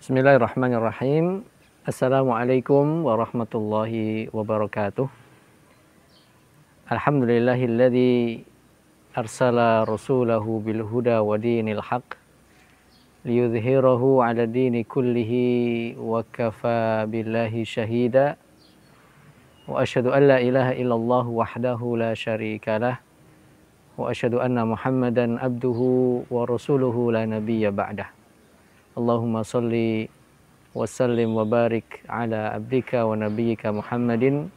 Bismillahirrahmanirrahim. Assalamualaikum warahmatullahi wabarakatuh. Alhamdulillahilladzi arsala rasulahu bil huda wa dinil haq liyudhhirahu 'ala dini kullihi wa kafa billahi syahida. Wa asyhadu an la ilaha illallah wahdahu la syarikalah wa asyhadu anna Muhammadan abduhu wa rasuluhu la nabiyya ba'dah. Allahumma salli wa sallim wa barik ala abdika wa nabiyyika Muhammadin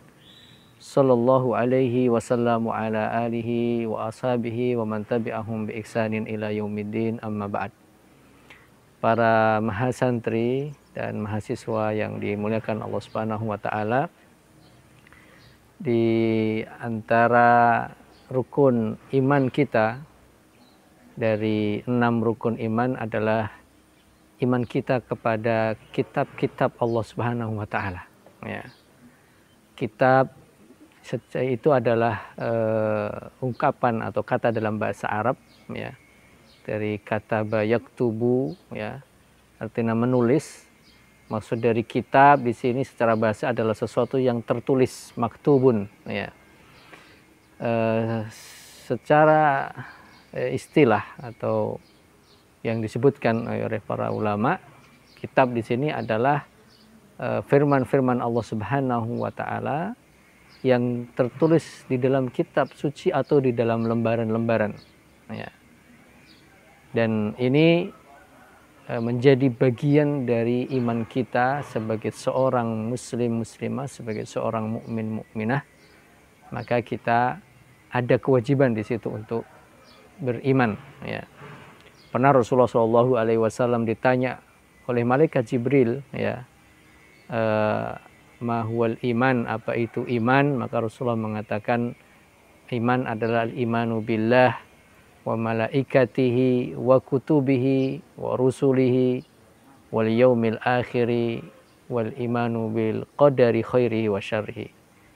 sallallahu alaihi wasallam wa ala alihi wa ashabihi wa man tabi'ahum bi ihsanin ila yaumiddin, amma ba'd. Para mahasantri dan mahasiswa yang dimuliakan Allah Subhanahu wa taala, di antara rukun iman kita dari 6 rukun iman adalah iman kita kepada kitab-kitab Allah Subhanahu wa taala, ya. Kitab itu adalah ungkapan atau kata dalam bahasa Arab, ya. Dari kata yaktubu, ya. Artinya menulis. Maksud dari kitab di sini secara bahasa adalah sesuatu yang tertulis, maktubun, ya. Secara istilah atau yang disebutkan oleh para ulama, kitab di sini adalah firman-firman Allah Subhanahu wa taala yang tertulis di dalam kitab suci atau di dalam lembaran-lembaran, ya. Dan ini menjadi bagian dari iman kita sebagai seorang muslim muslimah, sebagai seorang mukmin mukminah. Maka kita ada kewajiban di situ untuk beriman, ya. Pernah Rasulullah SAW ditanya oleh malaikat Jibril, ya, ma huwal iman, apa itu iman? Maka Rasulullah mengatakan iman adalah al-imanu billah wa malaikatihi wa kutubihi wa rusulihi wal yaumil akhiri wal imanu bil qadari khairihi wa syarrihi.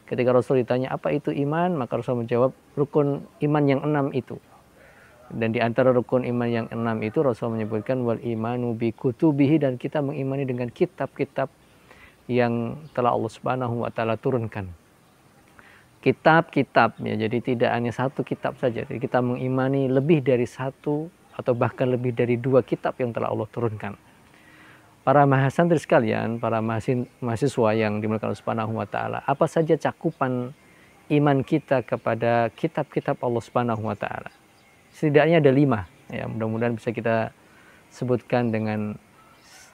Ketika Rasul ditanya apa itu iman, maka Rasul menjawab rukun iman yang 6 itu. Dan di antara rukun iman yang 6 itu Rasul menyebutkan wal imanu bi kutubihi, dan kita mengimani dengan kitab-kitab yang telah Allah Subhanahu wa taala turunkan. Kitab-kitab, ya, jadi tidak hanya satu kitab saja. Jadi kita mengimani lebih dari satu atau bahkan lebih dari 2 kitab yang telah Allah turunkan. Para mahasantri sekalian, para mahasiswa yang dimuliakan Allah Subhanahu wa taala, apa saja cakupan iman kita kepada kitab-kitab Allah Subhanahu wa taala? Setidaknya ada 5, ya, mudah-mudahan bisa kita sebutkan dengan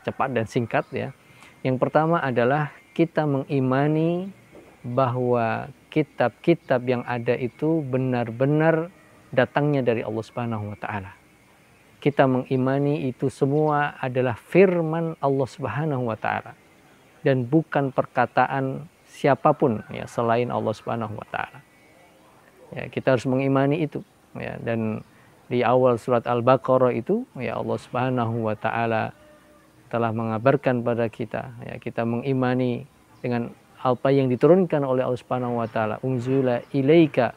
cepat dan singkat, ya. Yang pertama adalah kita mengimani bahwa kitab-kitab yang ada itu benar-benar datangnya dari Allah Subhanahu wa taala. Kita mengimani itu semua adalah firman Allah Subhanahu wa taala dan bukan perkataan siapapun, ya, selain Allah Subhanahu wa taala. Ya, kita harus mengimani itu, ya. Dan di awal surat Al-Baqarah itu, ya, Allah Subhanahu wa taala telah mengabarkan pada kita, ya, kita mengimani dengan apa yang diturunkan oleh Allah Subhanahu wa taala, unzila ilaika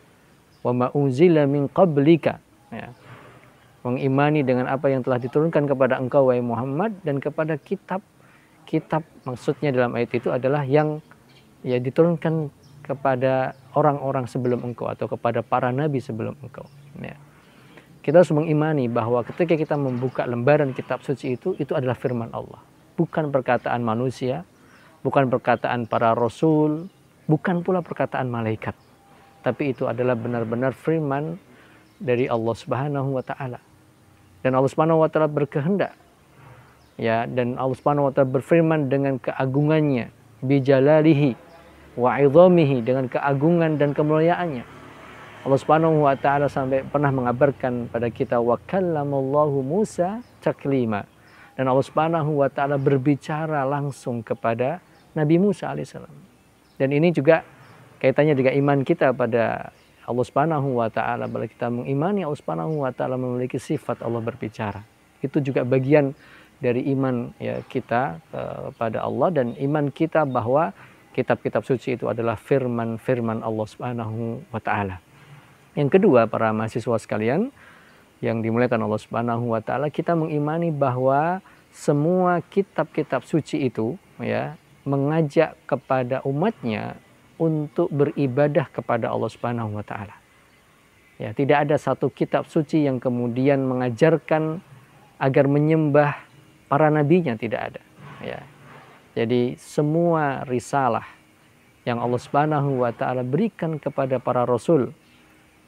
wa ma unzila min qablika, ya. Mengimani dengan apa yang telah diturunkan kepada engkau wahai Muhammad, dan kepada kitab maksudnya dalam ayat itu adalah yang, ya, diturunkan kepada orang-orang sebelum engkau atau kepada para nabi sebelum engkau, ya. Kita harus mengimani bahwa ketika kita membuka lembaran kitab suci itu adalah firman Allah. Bukan perkataan manusia, bukan perkataan para rasul, bukan pula perkataan malaikat. Tapi itu adalah benar-benar firman dari Allah Subhanahu wa taala. Dan Allah Subhanahu wa taala berkehendak, ya, dan Allah Subhanahu wa taala berfirman dengan keagungannya, bijalalihi wa 'idhamihi, dengan keagungan dan kemuliaannya. Allah Subhanahu wa taala sampai pernah mengabarkan pada kita wa kallamallahu Musa taklima, dan Allah Subhanahu wa taala berbicara langsung kepada Nabi Musa alaihissalam. Dan ini juga kaitannya dengan iman kita pada Allah Subhanahu wa taala. Bila kita mengimani Allah Subhanahu wa taala memiliki sifat Allah berbicara, itu juga bagian dari iman, ya, kita kepada Allah, dan iman kita bahwa kitab-kitab suci itu adalah firman-firman Allah Subhanahu wa taala. Yang kedua, para mahasiswa sekalian yang dimuliakan Allah Subhanahu wa taala, kita mengimani bahwa semua kitab-kitab suci itu ya mengajak kepada umatnya untuk beribadah kepada Allah Subhanahu wa taala. Ya, tidak ada satu kitab suci yang kemudian mengajarkan agar menyembah para nabinya, tidak ada. Ya. Jadi semua risalah yang Allah Subhanahu wa taala berikan kepada para rasul,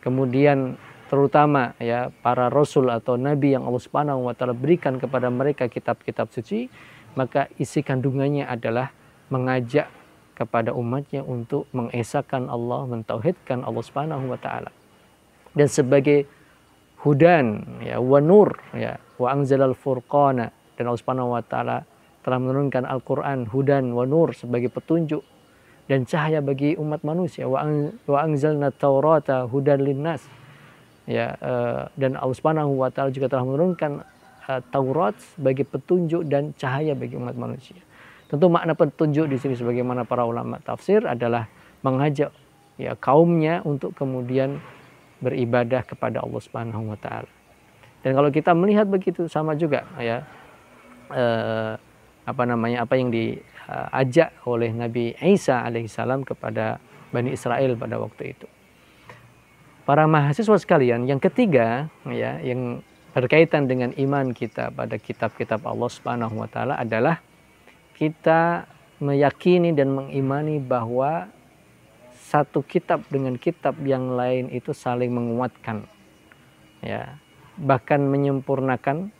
kemudian terutama ya para rasul atau nabi yang Allah Subhanahu wa taala berikan kepada mereka kitab-kitab suci, maka isi kandungannya adalah mengajak kepada umatnya untuk mengesahkan Allah, mentauhidkan Allah Subhanahu wa taala. Dan sebagai hudan ya wa nur ya wa anzalal furqana, dan Allah Subhanahu wa taala telah menurunkan Al-Qur'an hudan wa nur sebagai petunjuk dan cahaya bagi umat manusia. Wa anzalna taurata hudan linnas. Ya, dan Allah Subhanahu wa taala juga telah menurunkan Taurat sebagai petunjuk dan cahaya bagi umat manusia. Tentu makna petunjuk di sini sebagaimana para ulama tafsir adalah mengajak ya kaumnya untuk kemudian beribadah kepada Allah Subhanahu wa taala. Dan kalau kita melihat begitu sama juga ya apa yang diajak oleh Nabi Isa alaihissalam kepada Bani Israel pada waktu itu. Para mahasiswa sekalian, yang ketiga ya yang berkaitan dengan iman kita pada kitab-kitab Allah Subhanahu wa taala adalah kita meyakini dan mengimani bahwa satu kitab dengan kitab yang lain itu saling menguatkan. Ya, bahkan menyempurnakan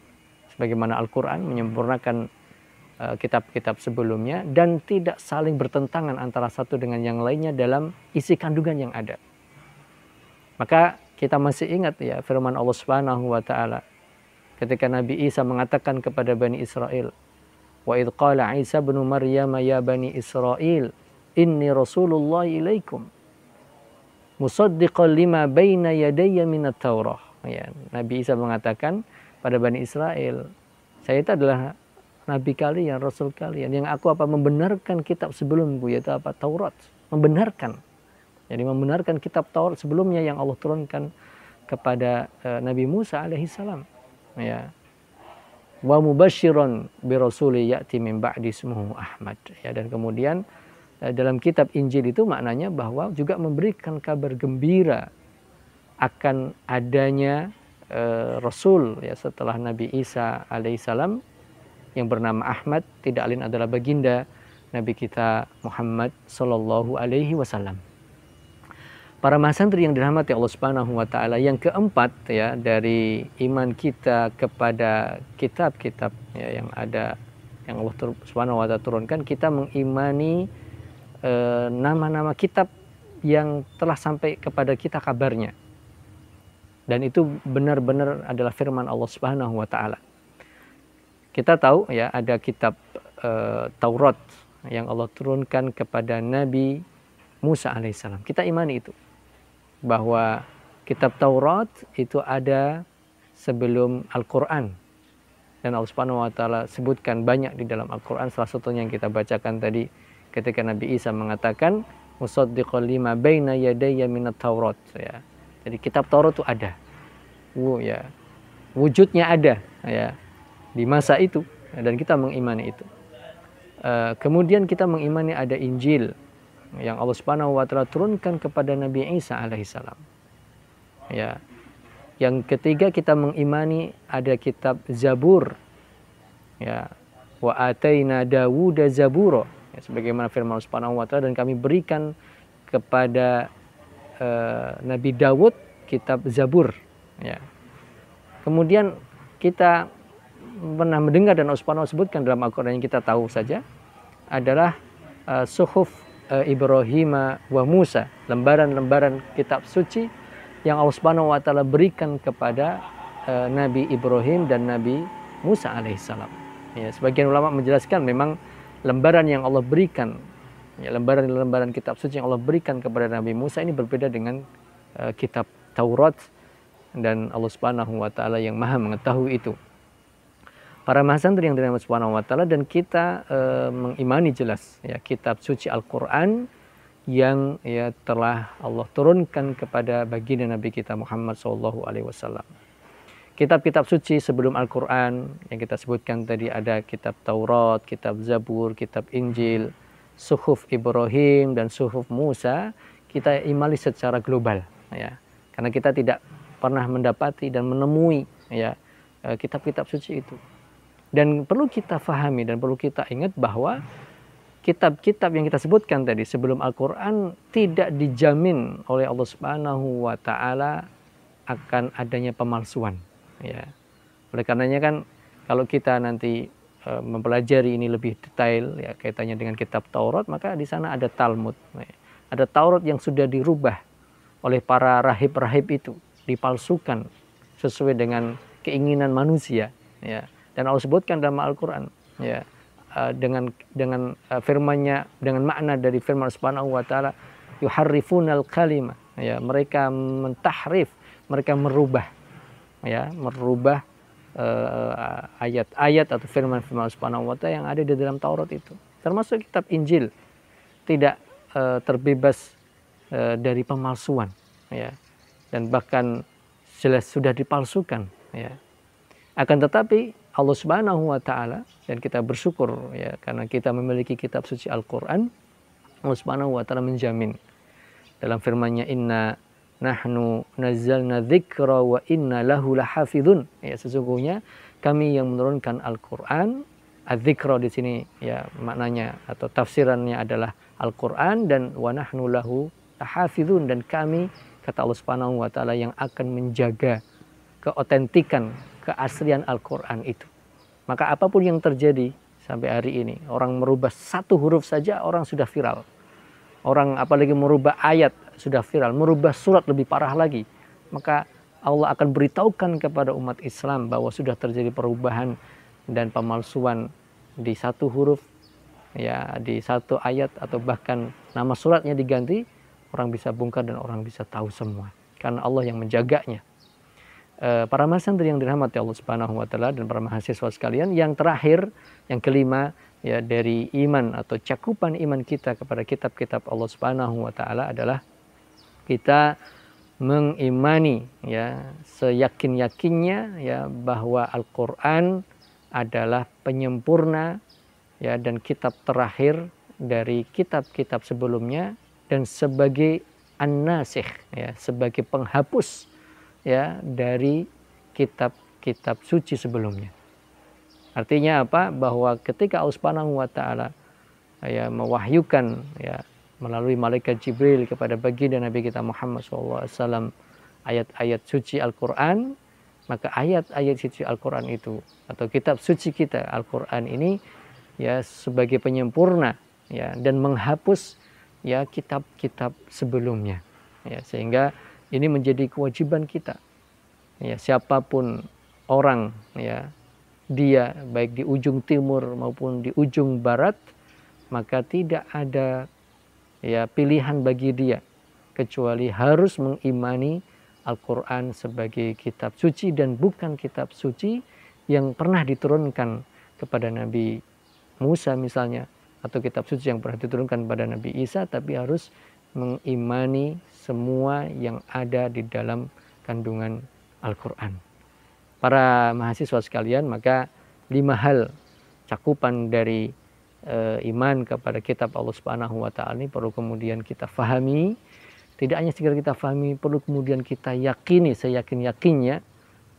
sebagaimana Al-Qur'an menyempurnakan kitab-kitab sebelumnya, dan tidak saling bertentangan antara satu dengan yang lainnya dalam isi kandungan yang ada. Maka kita masih ingat ya firman Allah Subhanahu wa taala ketika Nabi Isa mengatakan kepada Bani Israel, wa idh qala Isa bin Maryam ya Bani Israel inni Rasulullah ilaikum musaddiqan lima baina yadayya minat Taurah. Ya, Nabi Isa mengatakan pada Bani Israel, saya itu adalah Nabi kalian, Rasul kalian, yang aku membenarkan kitab sebelumku, yaitu Taurat, membenarkan. Jadi membenarkan kitab Taurat sebelumnya yang Allah turunkan kepada Nabi Musa alaihissalam. Ya. Wa mubasysyiran bi rasuli ya'ti min ba'di ismuhu Ahmad. Ya, dan kemudian dalam kitab Injil itu maknanya bahwa juga memberikan kabar gembira akan adanya Rasul ya setelah Nabi Isa alaihissalam yang bernama Ahmad, tidak lain adalah baginda Nabi kita Muhammad sallallahu alaihi wasallam. Para mahasantri yang dirahmati Allah Subhanahu wa taala, yang keempat ya dari iman kita kepada kitab-kitab ya, yang ada yang Allah Subhanahu wa taala turunkan, kita mengimani nama-nama kitab yang telah sampai kepada kita kabarnya. Dan itu benar-benar adalah firman Allah Subhanahu wa taala. Kita tahu ya ada kitab Taurat yang Allah turunkan kepada Nabi Musa alaihissalam. Kita imani itu, bahwa kitab Taurat itu ada sebelum Al-Quran. Dan Allah Subhanahu wa taala sebutkan banyak di dalam Al-Quran. Salah satunya yang kita bacakan tadi ketika Nabi Isa mengatakan musaddiqan lima baina yadayya minat Taurat ya. Jadi kitab Taurat itu ada. Ya. Wujudnya ada ya di masa itu, dan kita mengimani itu. Kemudian kita mengimani ada Injil yang Allah Subhanahu wa taala turunkan kepada Nabi Isa alaihissalam. Ya. Yang ketiga kita mengimani ada kitab Zabur. Ya. Wa ataina Dawuda Zabura. Ya, sebagaimana firman Allah Subhanahu wa taala, dan kami berikan kepada Nabi Dawud kitab Zabur. Ya. Kemudian kita pernah mendengar dan Allah Subhanahu wa taala sebutkan dalam Al-Qur'an yang kita tahu saja adalah suhuf Ibrahim wa Musa, lembaran-lembaran kitab suci yang Allah Subhanahu wa taala berikan kepada Nabi Ibrahim dan Nabi Musa alaihissalam. Ya, sebagian ulama menjelaskan memang lembaran yang Allah berikan, ya, lembaran-lembaran kitab suci yang Allah berikan kepada Nabi Musa ini berbeda dengan kitab Taurat, dan Allah Subhanahu wa taala yang Maha mengetahui itu. Para mahasantri yang dirahmati Subhanahu wa taala, dan kita mengimani jelas ya kitab suci Al-Qur'an yang ya telah Allah turunkan kepada baginda Nabi kita Muhammad sallallahu alaihi wasallam. kitab-kitab suci sebelum Al-Quran yang kita sebutkan tadi, ada kitab Taurat, kitab Zabur, kitab Injil, Suhuf Ibrahim dan Suhuf Musa, kita imani secara global, ya. Karena kita tidak pernah mendapati dan menemui, ya, kitab-kitab suci itu. Dan perlu kita fahami dan perlu kita ingat bahwa kitab-kitab yang kita sebutkan tadi sebelum Al-Quran tidak dijamin oleh Allah Subhanahu wa Ta'ala akan adanya pemalsuan. Ya. Oleh karenanya kan kalau kita nanti mempelajari ini lebih detail, ya, kaitannya dengan kitab Taurat, maka di sana ada Talmud, ya. Ada Taurat yang sudah dirubah oleh para rahib-rahib itu, dipalsukan sesuai dengan keinginan manusia, ya. Dan Allah sebutkan dalam Al-Quran, ya, dengan firman-Nya, dengan makna dari firman Subhanahu wa Ta'ala, yuharrifunal kalimah, ya, mereka mentahrif, mereka merubah, ya, merubah ayat-ayat atau firman-firman Subhanahu wa Ta'ala yang ada di dalam Taurat itu. Termasuk kitab Injil tidak terbebas dari pemalsuan, ya, dan bahkan jelas sudah dipalsukan, ya. Akan tetapi Allah Subhanahu wa Ta'ala, dan kita bersyukur, ya, karena kita memiliki kitab suci Al-Quran, Allah Subhanahu wa Ta'ala menjamin dalam firman-Nya, inna nahnu nazzalna dzikra wa inna lahu lahafizun, ya, sesungguhnya kami yang menurunkan Al-Quran. Az-dzikra di sini, ya, maknanya atau tafsirannya adalah Al-Quran, dan wa nahnu lahu lahafizun, dan kami, kata Allah Subhanahu wa Ta'ala, yang akan menjaga keotentikan, keaslian Al-Quran itu. Maka apapun yang terjadi sampai hari ini, orang merubah satu huruf saja orang sudah viral. Orang apalagi merubah ayat sudah viral, merubah surat lebih parah lagi. Maka Allah akan beritahukan kepada umat Islam bahwa sudah terjadi perubahan dan pemalsuan di satu huruf, ya, di satu ayat, atau bahkan nama suratnya diganti, orang bisa bongkar dan orang bisa tahu semua. Karena Allah yang menjaganya. Para mahasiswa yang dirahmati Allah Subhanahu wa Ta'ala dan para mahasiswa sekalian, yang terakhir, yang kelima, ya, dari iman atau cakupan iman kita kepada kitab-kitab Allah Subhanahu wa Ta'ala adalah kita mengimani, ya, seyakin-yakinnya, ya, bahwa Al-Quran adalah penyempurna, ya, dan kitab terakhir dari kitab-kitab sebelumnya, dan sebagai an-nasikh, ya, sebagai penghapus, ya, dari kitab-kitab suci sebelumnya. Artinya apa? Bahwa ketika Allah Subhanahu wa Ta'ala, ya, mewahyukan, ya, melalui malaikat Jibril kepada baginda Nabi kita Muhammad SAW ayat-ayat suci Al-Quran, maka ayat-ayat suci Al-Quran itu atau kitab suci kita Al-Quran ini, ya, sebagai penyempurna, ya, dan menghapus, ya, kitab-kitab sebelumnya, ya, sehingga ini menjadi kewajiban kita, ya, siapapun orang, ya, dia baik di ujung timur maupun di ujung barat, maka tidak ada, ya, pilihan bagi dia kecuali harus mengimani Al-Quran sebagai kitab suci dan bukan kitab suci yang pernah diturunkan kepada Nabi Musa misalnya, atau kitab suci yang pernah diturunkan kepada Nabi Isa, tapi harus mengimani semua yang ada di dalam kandungan Al-Quran. Para mahasiswa sekalian, maka 5 hal cakupan dari iman kepada kitab Allah Subhanahu wa Ta'ala ini perlu kemudian kita fahami. Tidak hanya sekedar kita fahami, perlu kemudian kita yakini seyakin-yakinnya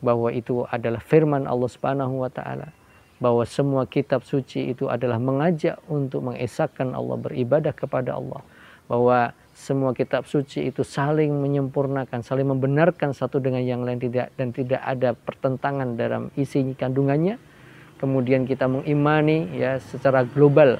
bahwa itu adalah firman Allah Subhanahu wa Ta'ala, bahwa semua kitab suci itu adalah mengajak untuk mengesahkan Allah, beribadah kepada Allah, bahwa semua kitab suci itu saling menyempurnakan, saling membenarkan satu dengan yang lain, dan tidak ada pertentangan dalam isi kandungannya. Kemudian kita mengimani, ya, secara global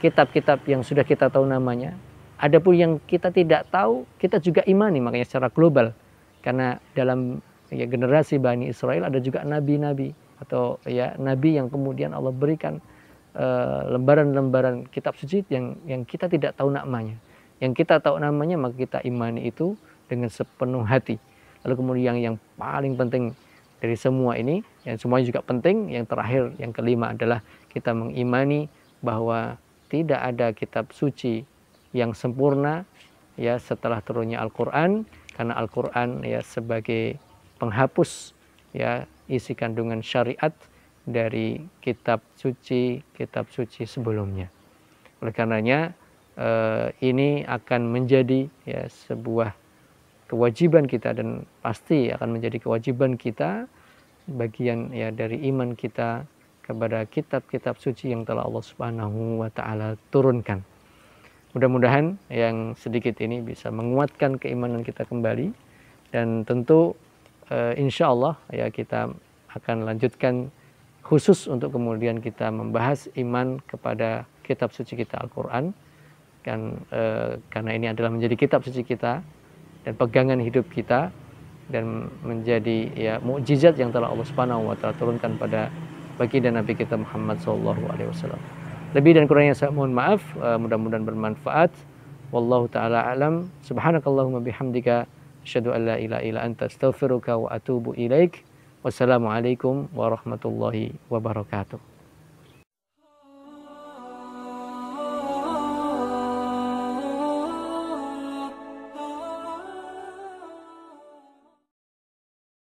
kitab-kitab yang sudah kita tahu namanya. Adapun yang kita tidak tahu, kita juga imani, makanya secara global. Karena dalam, ya, generasi Bani Israel ada juga nabi-nabi atau, ya, nabi yang kemudian Allah berikan lembaran-lembaran kitab suci yang kita tidak tahu namanya. Yang kita tahu namanya, maka kita imani itu dengan sepenuh hati. Lalu kemudian yang paling penting dari semua ini, yang semuanya juga penting, yang terakhir, yang kelima adalah kita mengimani bahwa tidak ada kitab suci yang sempurna, ya, setelah turunnya Al-Quran, karena Al-Quran, ya, sebagai penghapus, ya, isi kandungan syariat dari kitab suci sebelumnya. Oleh karenanya ini akan menjadi ya sebuah kewajiban kita, dan pasti akan menjadi kewajiban kita, bagian ya dari iman kita kepada kitab-kitab suci yang telah Allah Subhanahu wa taala turunkan. Mudah-mudahan yang sedikit ini bisa menguatkan keimanan kita kembali, dan tentu insya Allah ya kita akan lanjutkan khusus untuk kemudian kita membahas iman kepada kitab suci kita Al-Quran, kan karena ini adalah menjadi kitab suci kita dan pegangan hidup kita, dan menjadi ya mukjizat yang telah Allah Subhanahu wa taala turunkan pada baginda Nabi kita Muhammad sallallahu alaihi wasallam. Lebih dan kurangnya saya mohon maaf, mudah-mudahan bermanfaat. Wallahu taala alam. Subhanakallahumma bihamdika asyhadu an la ilaha illa anta astaghfiruka wa atubu ilaik. Wassalamualaikum warahmatullahi wabarakatuh.